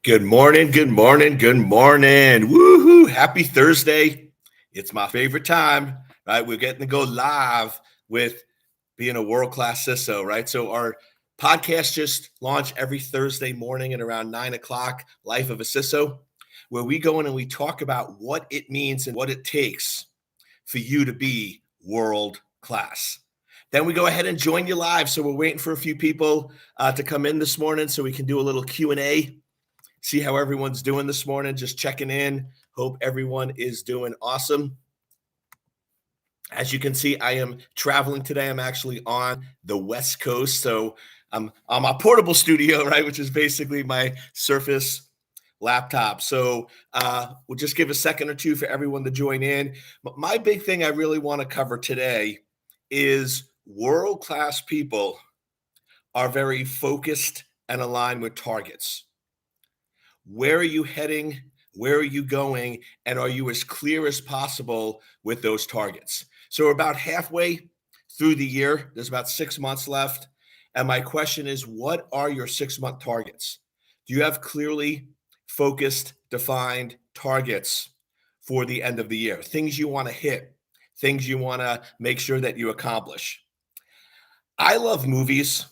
Good morning, good morning, good morning. Woohoo! Happy Thursday. It's my favorite time, right? We're getting to go live with being a world-class CISO, right? So our podcast just launched every Thursday morning at around 9 o'clock, Life of a CISO, where we go in and we talk about what it means and what it takes for you to be world class. Then we go ahead and join you live. So we're waiting for a few people to come in this morning so we can do a little Q&A. See how everyone's doing this morning. Just checking in. Hope everyone is doing awesome. As you can see, I am traveling today. I'm actually on the West Coast. So I'm on my portable studio, right, which is basically my Surface laptop. So we'll just give a second or two for everyone to join in. But my big thing I really want to cover today is world-class people are very focused and aligned with targets. Where are you heading? Where are you going? And are you as clear as possible with those targets? So we're about halfway through the year. There's about 6 months left. And my question is, what are your 6-month targets? Do you have clearly focused, defined targets for the end of the year? Things you want to hit, things you want to make sure that you accomplish. I love movies,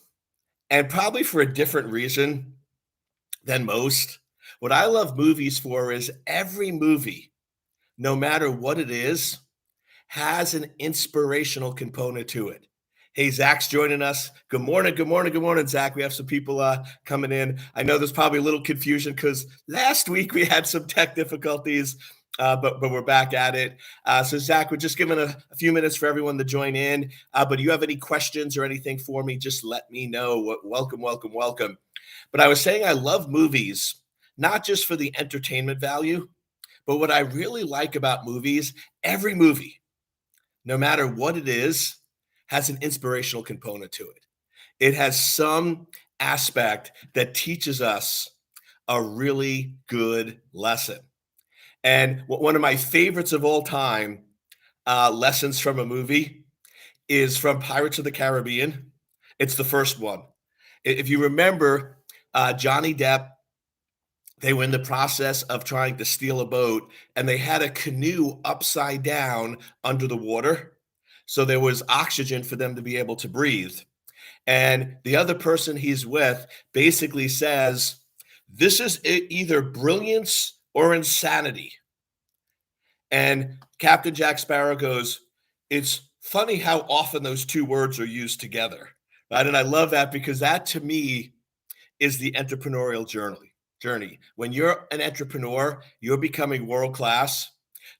and probably for a different reason than most. What I love movies for is every movie, no matter what it is, has an inspirational component to it. Hey, Zach's joining us. Good morning, good morning, good morning, Zach. We have some people coming in. I know there's probably a little confusion because last week we had some tech difficulties, but we're back at it. So, Zach, we're just giving a few minutes for everyone to join in. But do you have any questions or anything for me? Just let me know. Welcome, welcome, welcome. But I was saying I love movies, not just for the entertainment value, but what I really like about movies, every movie, no matter what it is, has an inspirational component to it. It has some aspect that teaches us a really good lesson. And one of my favorites of all time lessons from a movie is from Pirates of the Caribbean. It's the first one. If you remember, Johnny Depp, they were in the process of trying to steal a boat, and they had a canoe upside down under the water. So there was oxygen for them to be able to breathe. And the other person he's with basically says, this is either brilliance or insanity. And Captain Jack Sparrow goes, it's funny how often those two words are used together. Right? And I love that because that to me is the entrepreneurial journey. When you're an entrepreneur, you're becoming world class.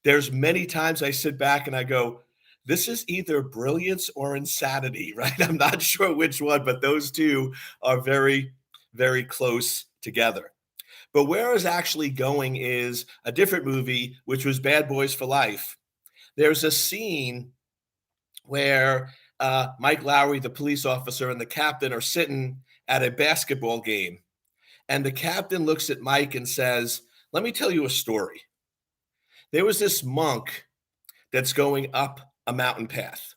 There's many times I sit back and I go, this is either brilliance or insanity, right? I'm not sure which one, but those two are very, very close together. But where I was actually going is a different movie, which was Bad Boys for Life. There's a scene where Mike Lowry, the police officer, and the captain are sitting at a basketball game. And the captain looks at Mike and says, let me tell you a story. There was this monk that's going up a mountain path.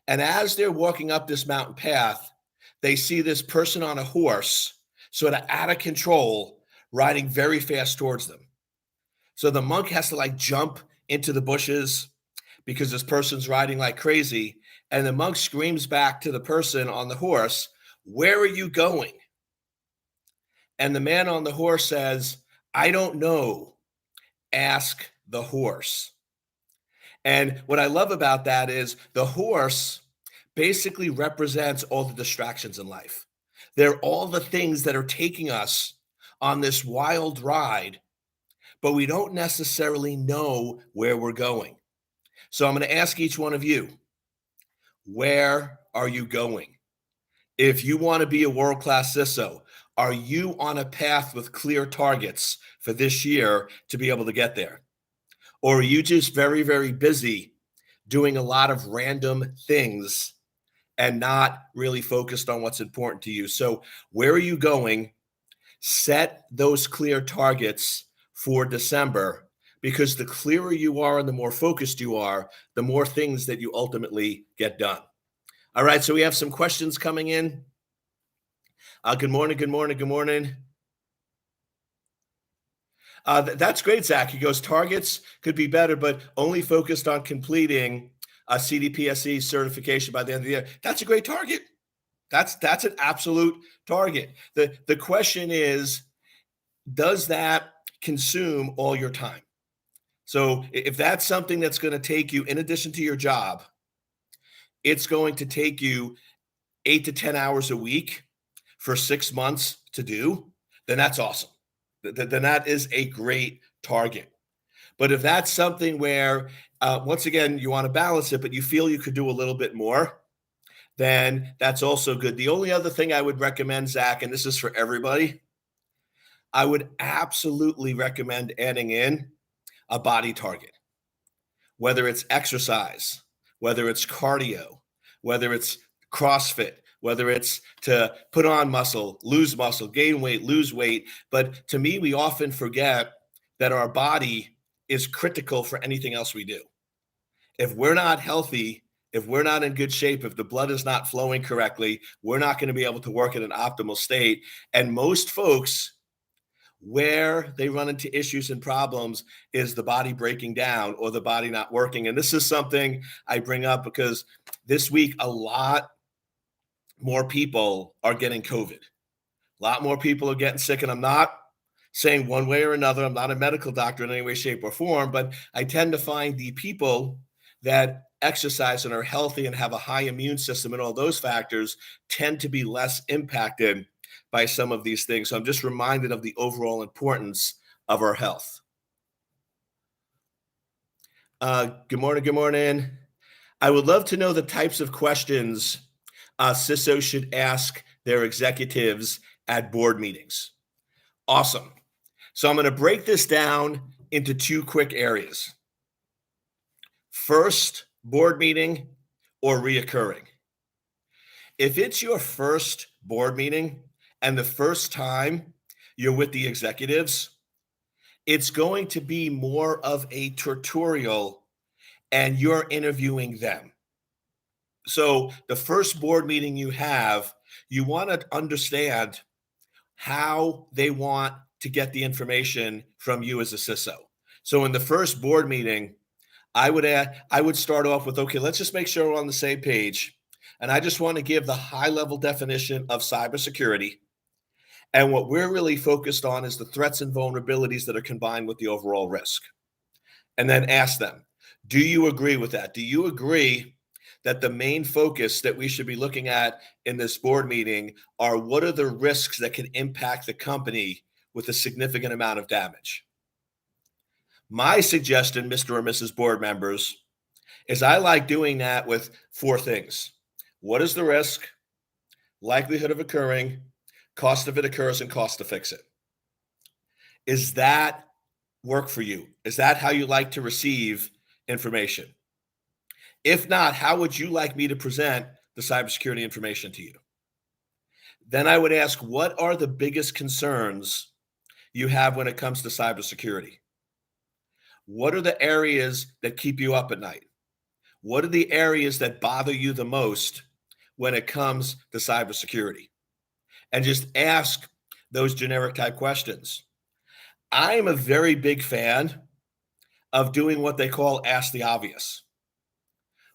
And as they're walking up this mountain path, they see this person on a horse, sort of out of control, riding very fast towards them. So the monk has to jump into the bushes because this person's riding like crazy. And the monk screams back to the person on the horse, where are you going? And the man on the horse says, I don't know. Ask the horse. And what I love about that is the horse basically represents all the distractions in life. They're all the things that are taking us on this wild ride, but we don't necessarily know where we're going. So I'm going to ask each one of you, where are you going? If you want to be a world-class CISO, are you on a path with clear targets for this year to be able to get there? Or are you just very, very busy doing a lot of random things and not really focused on what's important to you? So where are you going? Set those clear targets for December, because the clearer you are and the more focused you are, the more things that you ultimately get done. All right, so we have some questions coming in. Good morning, good morning, good morning. That's great, Zach. He goes, targets could be better, but only focused on completing a CDPSE certification by the end of the year. That's a great target. That's an absolute target. The question is, does that consume all your time? So if that's something that's going to take you, in addition to your job, it's going to take you 8 to 10 hours a week for 6 months to do, then that's awesome. Then that is a great target. But if that's something where, once again, you want to balance it, but you feel you could do a little bit more, then that's also good. The only other thing I would recommend, Zach, and this is for everybody, I would absolutely recommend adding in a body target, whether it's exercise, whether it's cardio, whether it's CrossFit, whether it's to put on muscle, gain weight, lose weight. But to me, we often forget that our body is critical for anything else we do. If we're not healthy, if we're not in good shape, if the blood is not flowing correctly, we're not going to be able to work in an optimal state. And most folks, where they run into issues and problems is the body breaking down or the body not working. And this is something I bring up because this week, a lot more people are getting COVID. A lot more people are getting sick. And I'm not saying one way or another, I'm not a medical doctor in any way, shape, or form, but I tend to find the people that exercise and are healthy and have a high immune system and all those factors tend to be less impacted by some of these things. So I'm just reminded of the overall importance of our health. Good morning. Good morning. I would love to know the types of questions CISO should ask their executives at board meetings. Awesome. So I'm going to break this down into two quick areas. First, board meeting or reoccurring. If it's your first board meeting and the first time you're with the executives, it's going to be more of a tutorial and you're interviewing them. So the first board meeting you have, you want to understand how they want to get the information from you as a CISO. So in the first board meeting, I would start off with, okay, let's just make sure we're on the same page. And I just want to give the high level definition of cybersecurity. And what we're really focused on is the threats and vulnerabilities that are combined with the overall risk. And then ask them, do you agree with that? Do you agree that the main focus that we should be looking at in this board meeting are what are the risks that can impact the company with a significant amount of damage? My suggestion, Mr. or Mrs. Board members, is I like doing that with 4 things. What is the risk? Likelihood of occurring, cost if it occurs, and cost to fix it. Is that work for you? Is that how you like to receive information? If not, how would you like me to present the cybersecurity information to you? Then I would ask, what are the biggest concerns you have when it comes to cybersecurity? What are the areas that keep you up at night? What are the areas that bother you the most when it comes to cybersecurity? And just ask those generic type questions. I am a very big fan of doing what they call ask the obvious,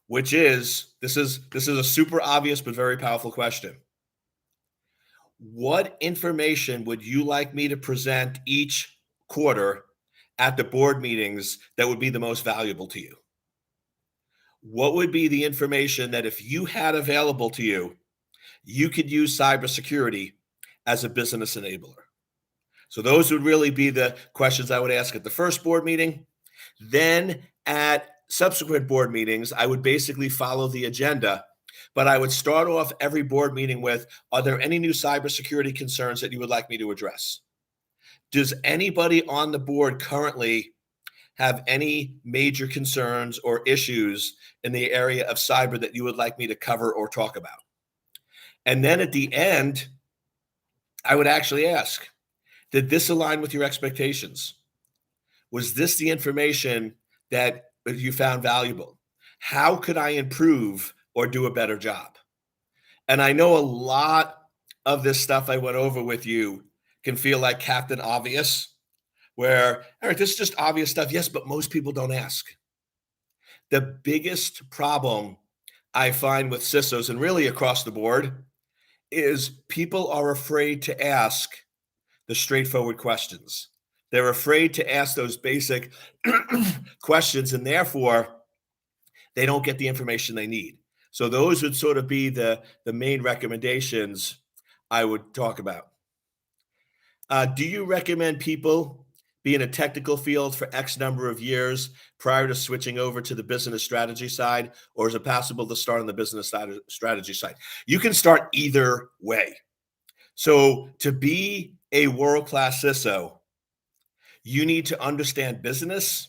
which is this is a super obvious but very powerful question. What information would you like me to present each quarter at the board meetings that would be the most valuable to you? What would be the information that if you had available to you, you could use cybersecurity as a business enabler? So those would really be the questions I would ask at the first board meeting. Then at subsequent board meetings, I would basically follow the agenda, but I would start off every board meeting with, are there any new cybersecurity concerns that you would like me to address? Does anybody on the board currently have any major concerns or issues in the area of cyber that you would like me to cover or talk about? And then at the end, I would actually ask, did this align with your expectations? Was this the information that you found valuable? How could I improve or do a better job? And I know a lot of this stuff I went over with you can feel like Captain Obvious, where, Eric, this is just obvious stuff. Yes, but most people don't ask. The biggest problem I find with CISOs and really across the board is people are afraid to ask the straightforward questions. They're afraid to ask those basic questions, and therefore they don't get the information they need. So those would sort of be the main recommendations I would talk about. Do you recommend people be in a technical field for X number of years prior to switching over to the business strategy side, or is it possible to start on the business strategy side? You can start either way. So to be a world-class CISO, you need to understand business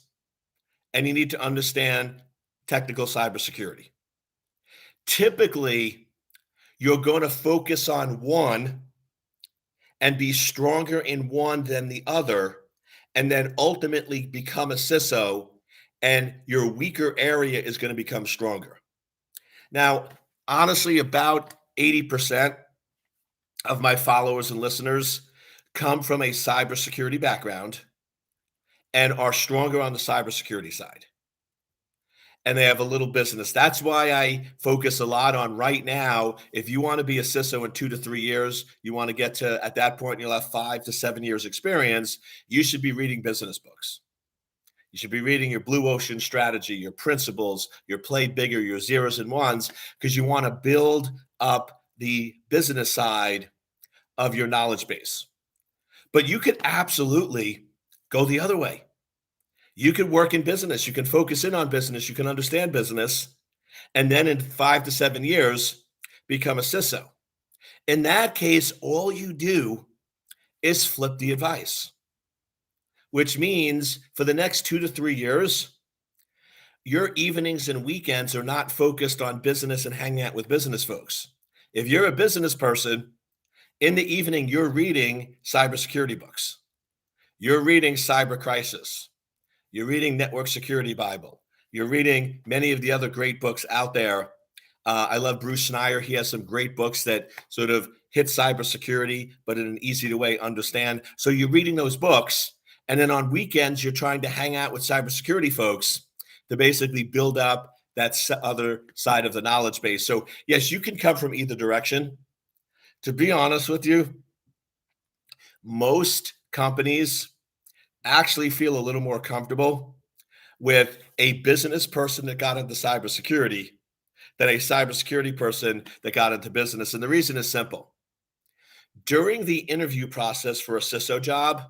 and you need to understand technical cybersecurity. Typically, you're going to focus on one and be stronger in one than the other, and then ultimately become a CISO, and your weaker area is going to become stronger. Now, honestly, about 80% of my followers and listeners come from a cybersecurity background and are stronger on the cybersecurity side. And they have a little business. That's why I focus a lot on right now. If you want to be a CISO in 2 to 3 years, you want to get to, at that point, you'll have 5 to 7 years experience. You should be reading business books. You should be reading your blue ocean strategy, your principles, your play bigger, your zeros and ones, because you want to build up the business side of your knowledge base. But you could absolutely go the other way. You can work in business. You can focus in on business. You can understand business. And then in 5 to 7 years, become a CISO. In that case, all you do is flip the advice, which means for the next 2 to 3 years, your evenings and weekends are not focused on business and hanging out with business folks. If you're a business person, in the evening, you're reading cybersecurity books. You're reading Cyber Crisis. You're reading Network Security Bible. You're reading many of the other great books out there. I love Bruce Schneier. He has some great books that sort of hit cybersecurity, but in an easy to way understand. So you're reading those books, and then on weekends, you're trying to hang out with cybersecurity folks to basically build up that other side of the knowledge base. So yes, you can come from either direction. To be honest with you, most companies actually feel a little more comfortable with a business person that got into cybersecurity than a cybersecurity person that got into business. And the reason is simple. During the interview process for a CISO job,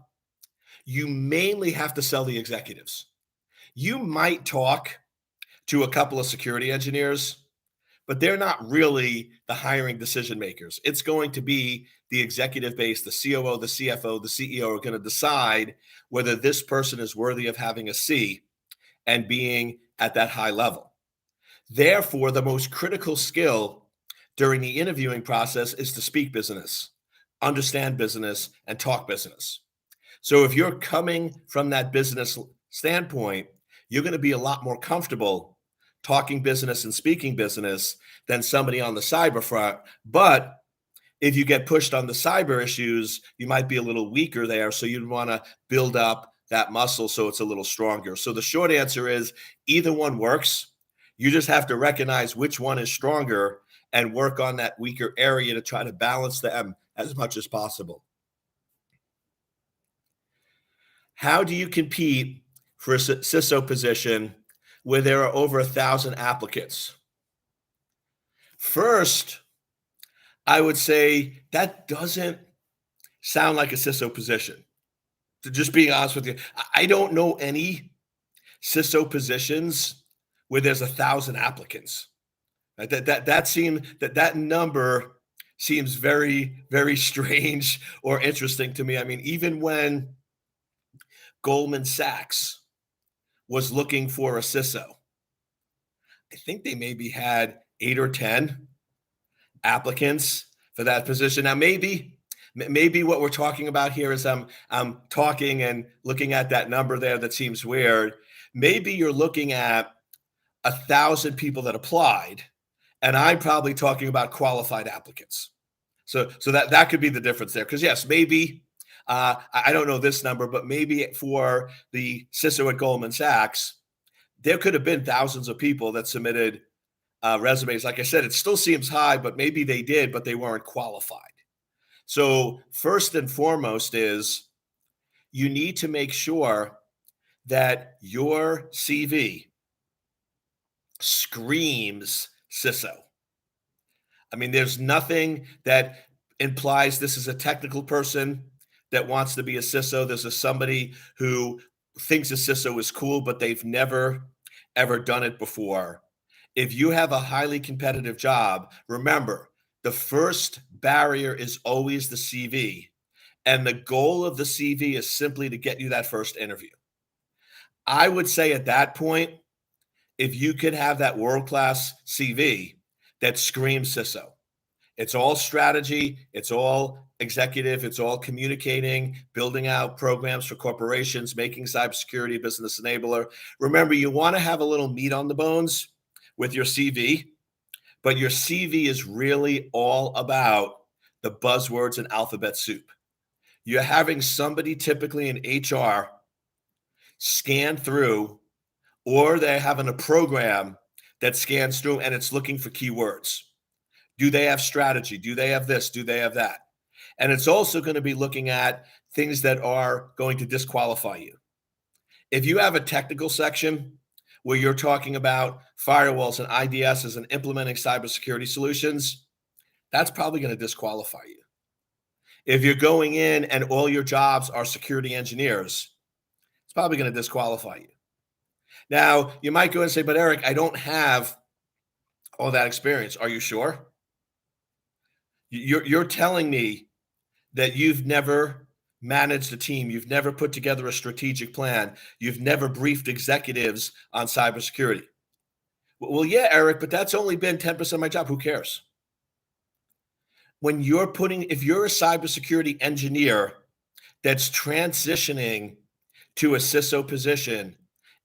you mainly have to sell the executives. You might talk to a couple of security engineers, but they're not really the hiring decision makers. It's going to be the executive base, the COO, the CFO, the CEO are going to decide whether this person is worthy of having a C and being at that high level. Therefore, the most critical skill during the interviewing process is to speak business, understand business, and talk business. So if you're coming from that business standpoint, you're going to be a lot more comfortable talking business and speaking business than somebody on the cyber front. But if you get pushed on the cyber issues, you might be a little weaker there. So you'd want to build up that muscle so it's a little stronger. So the short answer is either one works. You just have to recognize which one is stronger and work on that weaker area to try to balance them as much as possible. How do you compete for a CISO position where there are over 1,000 applicants? First, I would say that doesn't sound like a CISO position. To just be honest with you, I don't know any CISO positions where there's 1,000 applicants. That number seems very, very strange or interesting to me. I mean, even when Goldman Sachs was looking for a CISO, I think they maybe had 8 or 10 applicants for that position. Now, maybe what we're talking about here is I'm talking and looking at that number there that seems weird. Maybe you're looking at 1,000 people that applied, and I'm probably talking about qualified applicants. So that could be the difference there. Because yes, maybe I don't know this number, but maybe for the CISO at Goldman Sachs, there could have been thousands of people that submitted resumes. Like I said, it still seems high, but maybe they did, but they weren't qualified. So first and foremost is you need to make sure that your CV screams CISO. I mean, there's nothing that implies this is a technical person that wants to be a CISO. This is somebody who thinks a CISO is cool, but they've never, ever done it before. If you have a highly competitive job, remember, the first barrier is always the CV. And the goal of the CV is simply to get you that first interview. I would say at that point, if you could have that world-class CV that screams CISO, it's all strategy, it's all executive, it's all communicating, building out programs for corporations, making cybersecurity a business enabler. Remember, you want to have a little meat on the bones with your CV, but your CV is really all about the buzzwords and alphabet soup. You're having somebody typically in HR scan through, or they're having a program that scans through and it's looking for keywords. Do they have strategy? Do they have this? Do they have that? And it's also going to be looking at things that are going to disqualify you. If you have a technical section where you're talking about firewalls and IDSs and implementing cybersecurity solutions, that's probably going to disqualify you. If you're going in and all your jobs are security engineers, it's probably going to disqualify you. Now, you might go and say, but Eric, I don't have all that experience. Are you sure? You're telling me that you've never managed a team, you've never put together a strategic plan, you've never briefed executives on cybersecurity. Well, yeah, Eric, but that's only been 10% of my job. Who cares? When if you're a cybersecurity engineer that's transitioning to a CISO position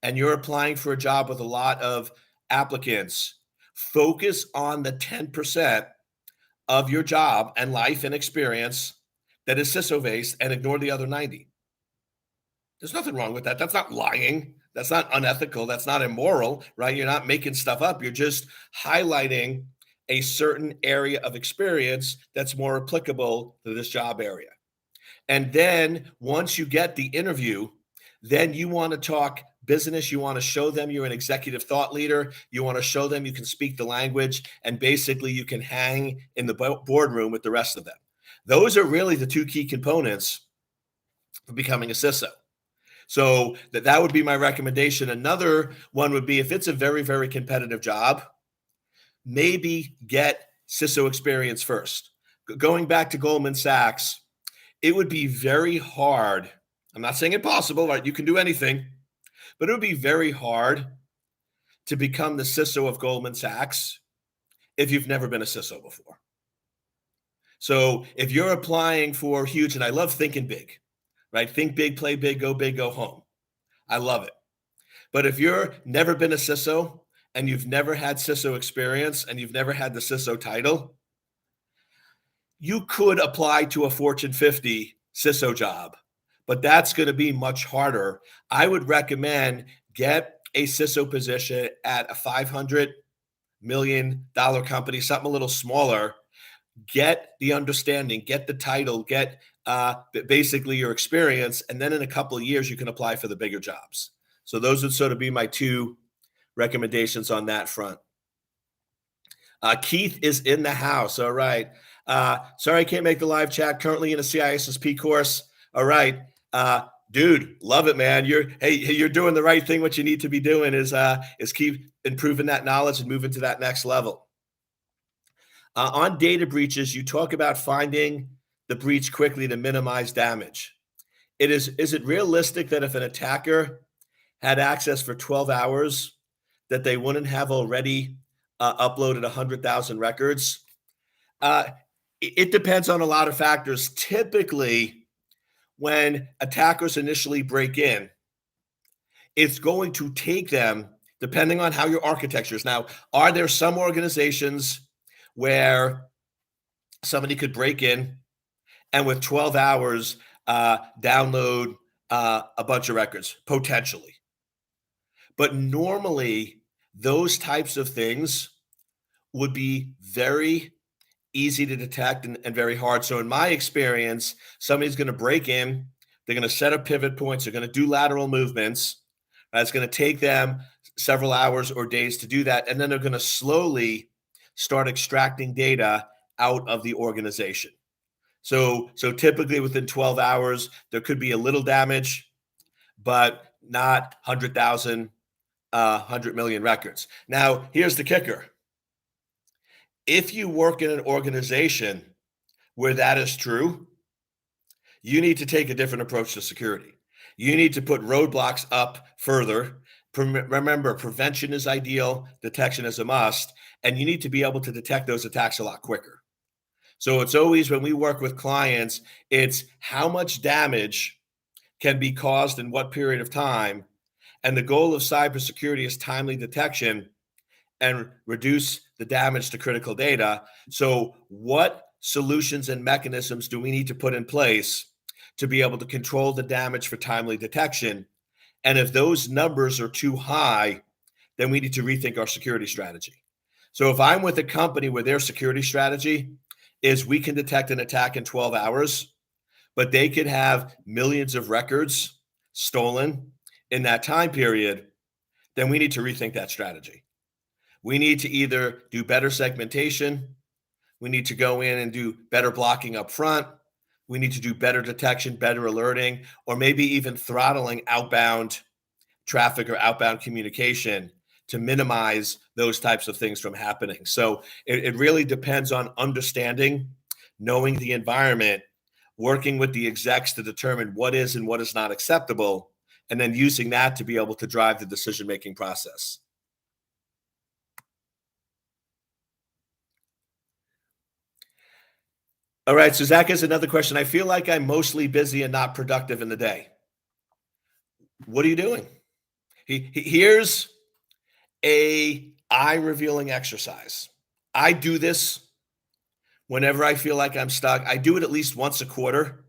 and you're applying for a job with a lot of applicants, focus on the 10% of your job and life and experience that is CISO based and ignore the other 90. There's nothing wrong with that. That's not lying. That's not unethical. That's not immoral, right? You're not making stuff up. You're just highlighting a certain area of experience that's more applicable to this job area. And then once you get the interview, then you want to talk business. You want to show them you're an executive thought leader. You want to show them you can speak the language, and basically you can hang in the boardroom with the rest of them. Those are really the two key components for becoming a CISO. So that would be my recommendation. Another one would be, if it's a very, very competitive job, maybe get CISO experience first. Going back to Goldman Sachs, it would be very hard. I'm not saying impossible, right? You can do anything, but it would be very hard to become the CISO of Goldman Sachs if you've never been a CISO before. So if you're applying for huge, and I love thinking big, right? Think big, play big, go home. I love it. But if you're never been a CISO and you've never had CISO experience and you've never had the CISO title, you could apply to a Fortune 50 CISO job, but that's going to be much harder. I would recommend get a CISO position at a $500 million company, something a little smaller. Get the understanding, get the title, get basically your experience, and then in a couple of years, you can apply for the bigger jobs. So those would sort of be my two recommendations on that front. Keith is in the house. All right. Sorry, I can't make the live chat. Currently in a CISSP course. All right. Dude, love it, man. You're doing the right thing. What you need to be doing is keep improving that knowledge and moving to that next level. On data breaches, you talk about finding the breach quickly to minimize damage. Is it realistic that if an attacker had access for 12 hours, that they wouldn't have already uploaded 100,000 records? It depends on a lot of factors. Typically, when attackers initially break in, it's going to take them, depending on how your architecture is. Now, are there some organizations where somebody could break in and with 12 hours download a bunch of records, potentially. But normally, those types of things would be very easy to detect and very hard. So, in my experience, somebody's going to break in, they're going to set up pivot points, they're going to do lateral movements. It's going to take them several hours or days to do that. And then they're going to slowly start extracting data out of the organization. So typically within 12 hours, there could be a little damage, but not 100,000, 100 million records. Now, here's the kicker. If you work in an organization where that is true, you need to take a different approach to security. You need to put roadblocks up further. Remember, prevention is ideal, detection is a must, and you need to be able to detect those attacks a lot quicker. So it's always, when we work with clients, it's how much damage can be caused in what period of time. And the goal of cybersecurity is timely detection and reduce the damage to critical data. So what solutions and mechanisms do we need to put in place to be able to control the damage for timely detection? And if those numbers are too high, then we need to rethink our security strategy. So if I'm with a company where their security strategy is we can detect an attack in 12 hours, but they could have millions of records stolen in that time period, then we need to rethink that strategy. We need to either do better segmentation, we need to go in and do better blocking up front, we need to do better detection, better alerting, or maybe even throttling outbound traffic or outbound communication to minimize those types of things from happening. So it really depends on understanding, knowing the environment, working with the execs to determine what is and what is not acceptable, and then using that to be able to drive the decision-making process. All right, so Zach has another question. I feel like I'm mostly busy and not productive in the day. What are you doing? Here's a eye-revealing exercise. I do this whenever I feel like I'm stuck. I do it at least once a quarter.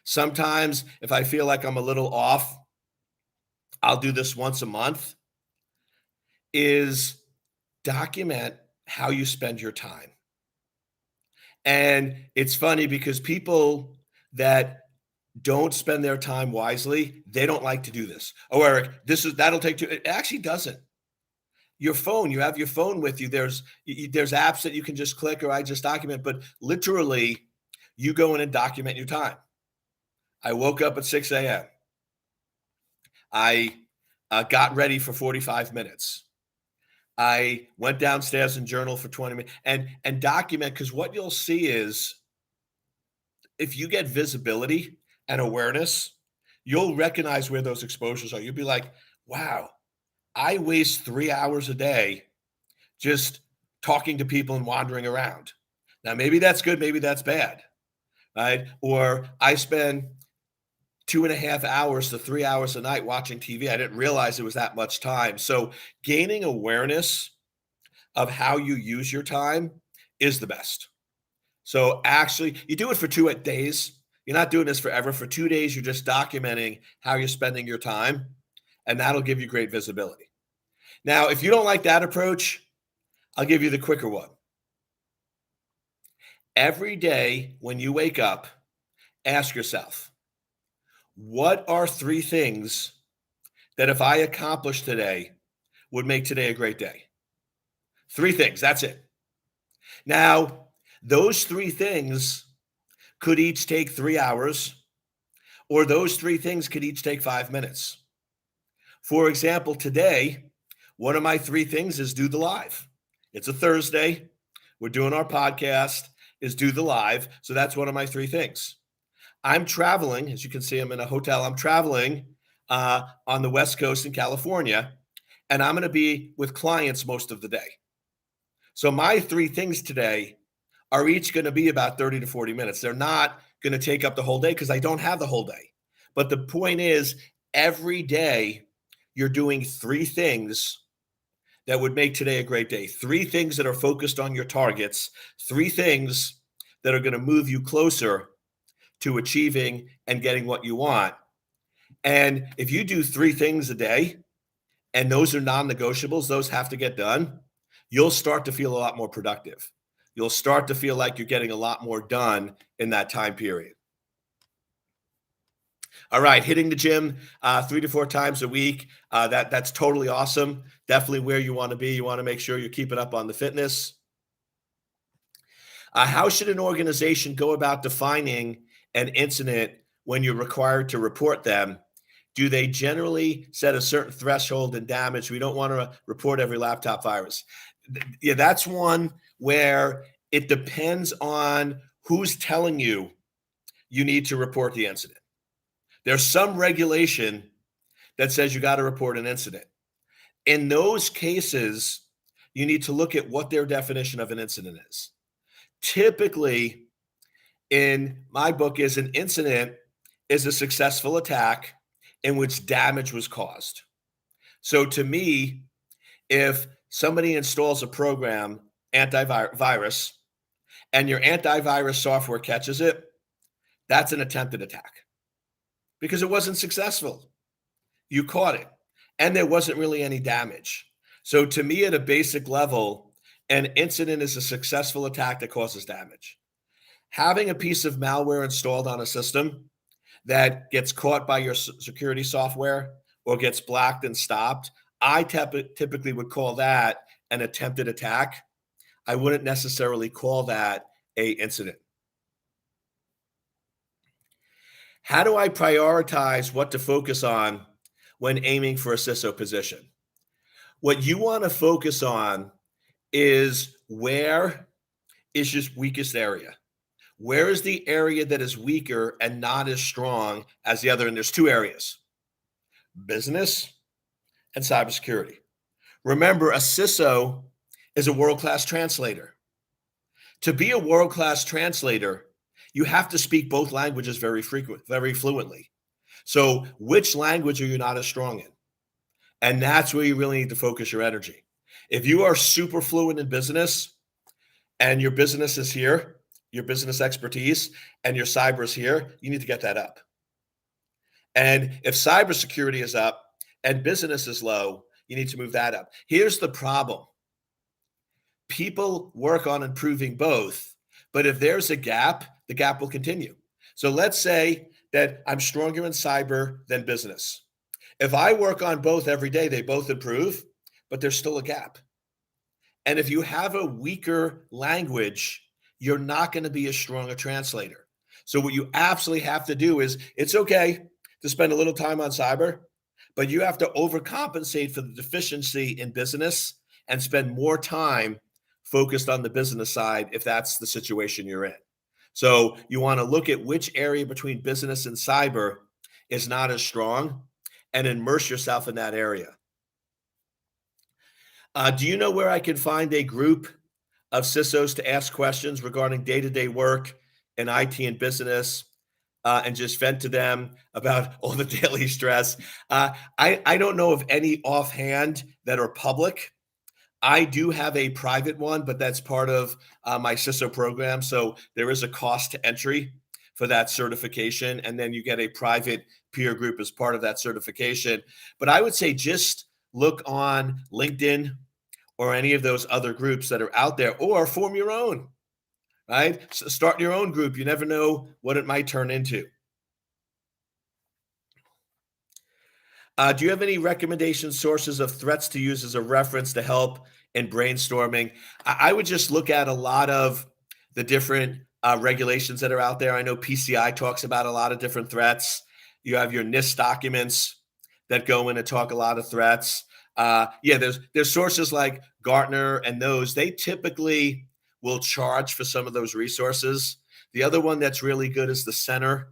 Sometimes if I feel like I'm a little off, I'll do this once a month, is document how you spend your time. And it's funny because people that don't spend their time wisely, they don't like to do this. Oh, Eric, that'll take two. It actually doesn't. Your phone, you have your phone with you. There's apps that you can just click, or I just document, but literally you go in and document your time. I woke up at 6 a.m. I got ready for 45 minutes. I went downstairs and journal for 20 minutes and document, because what you'll see is if you get visibility and awareness, you'll recognize where those exposures are. You'll be like, wow, I waste 3 hours a day just talking to people and wandering around. Now, maybe that's good, maybe that's bad, right? Or I spend 2.5 hours to 3 hours a night watching TV. I didn't realize it was that much time. So gaining awareness of how you use your time is the best. So actually, you do it for 2 days. You're not doing this forever. For 2 days, you're just documenting how you're spending your time, and that'll give you great visibility. Now, if you don't like that approach, I'll give you the quicker one. Every day when you wake up, ask yourself, what are 3 things that if I accomplish today would make today a great day? 3 things, that's it. Now, those 3 things could each take 3 hours, or those 3 things could each take 5 minutes. For example, today, one of my 3 things is do the live. It's a Thursday. We're doing our podcast, is do the live. So that's one of my 3 things. I'm traveling. As you can see, I'm in a hotel. I'm traveling on the West Coast in California, and I'm going to be with clients most of the day. So my 3 things today are each going to be about 30 to 40 minutes. They're not going to take up the whole day because I don't have the whole day. But the point is, every day you're doing 3 things that would make today a great day. 3 things that are focused on your targets, 3 things that are going to move you closer to achieving and getting what you want. And if you do 3 things a day, and those are non-negotiables, those have to get done, you'll start to feel a lot more productive. You'll start to feel like you're getting a lot more done in that time period. All right, hitting the gym 3 to 4 times a week. That's totally awesome. Definitely where you want to be. You want to make sure you're keeping up on the fitness. How should an organization go about defining an incident when you're required to report them? Do they generally set a certain threshold and damage? We don't want to report every laptop virus. Yeah, that's one where it depends on who's telling you you need to report the incident. There's some regulation that says you got to report an incident. In those cases, you need to look at what their definition of an incident is. Typically, in my book, is an incident is a successful attack in which damage was caused. So to me, if somebody installs a program, antivirus, and your antivirus software catches it, that's an attempted attack because it wasn't successful. You caught it, and there wasn't really any damage. So to me, at a basic level, an incident is a successful attack that causes damage. Having a piece of malware installed on a system that gets caught by your security software or gets blocked and stopped, I typically would call that an attempted attack. I wouldn't necessarily call that an incident. How do I prioritize what to focus on when aiming for a CISO position? What you want to focus on is where is your weakest area? Where is the area that is weaker and not as strong as the other? And there's 2 areas: business and cybersecurity. Remember, a CISO is a world-class translator. To be a world-class translator, you have to speak both languages very fluently. So which language are you not as strong in? And that's where you really need to focus your energy. If you are super fluent in business and your business is here, your business expertise, and your cyber is here, you need to get that up. And if cybersecurity is up and business is low, you need to move that up. Here's the problem. People work on improving both, but if there's a gap, the gap will continue. So let's say that I'm stronger in cyber than business. If I work on both every day, they both improve, but there's still a gap. And if you have a weaker language, you're not going to be as strong a translator. So what you absolutely have to do is, it's okay to spend a little time on cyber, but you have to overcompensate for the deficiency in business and spend more time focused on the business side if that's the situation you're in. So you want to look at which area between business and cyber is not as strong and immerse yourself in that area. Do you know where I can find a group of CISOs to ask questions regarding day-to-day work in IT and business and just vent to them about all the daily stress? I don't know of any offhand that are public. I do have a private one, but that's part of my CISO program. So there is a cost to entry for that certification. And then you get a private peer group as part of that certification. But I would say just look on LinkedIn or any of those other groups that are out there, or form your own, right? So start your own group. You never know what it might turn into. Do you have any recommendation sources of threats to use as a reference to help in brainstorming? I would just look at a lot of the different regulations that are out there. I know PCI talks about a lot of different threats. You have your NIST documents that go in and talk a lot of threats. There's sources like Gartner and those. They typically will charge for some of those resources. The other one that's really good is the Center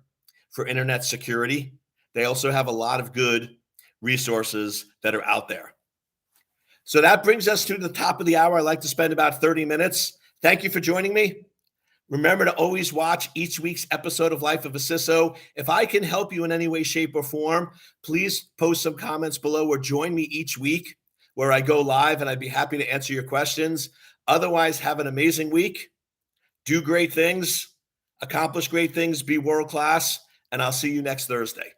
for Internet Security. They also have a lot of good resources that are out there. So that brings us to the top of the hour. I like to spend about 30 minutes. Thank you for joining me. Remember to always watch each week's episode of Life of a CISO. If I can help you in any way, shape, or form, please post some comments below or join me each week where I go live, and I'd be happy to answer your questions. Otherwise, have an amazing week. Do great things. accomplish great things, be world class, and I'll see you next Thursday.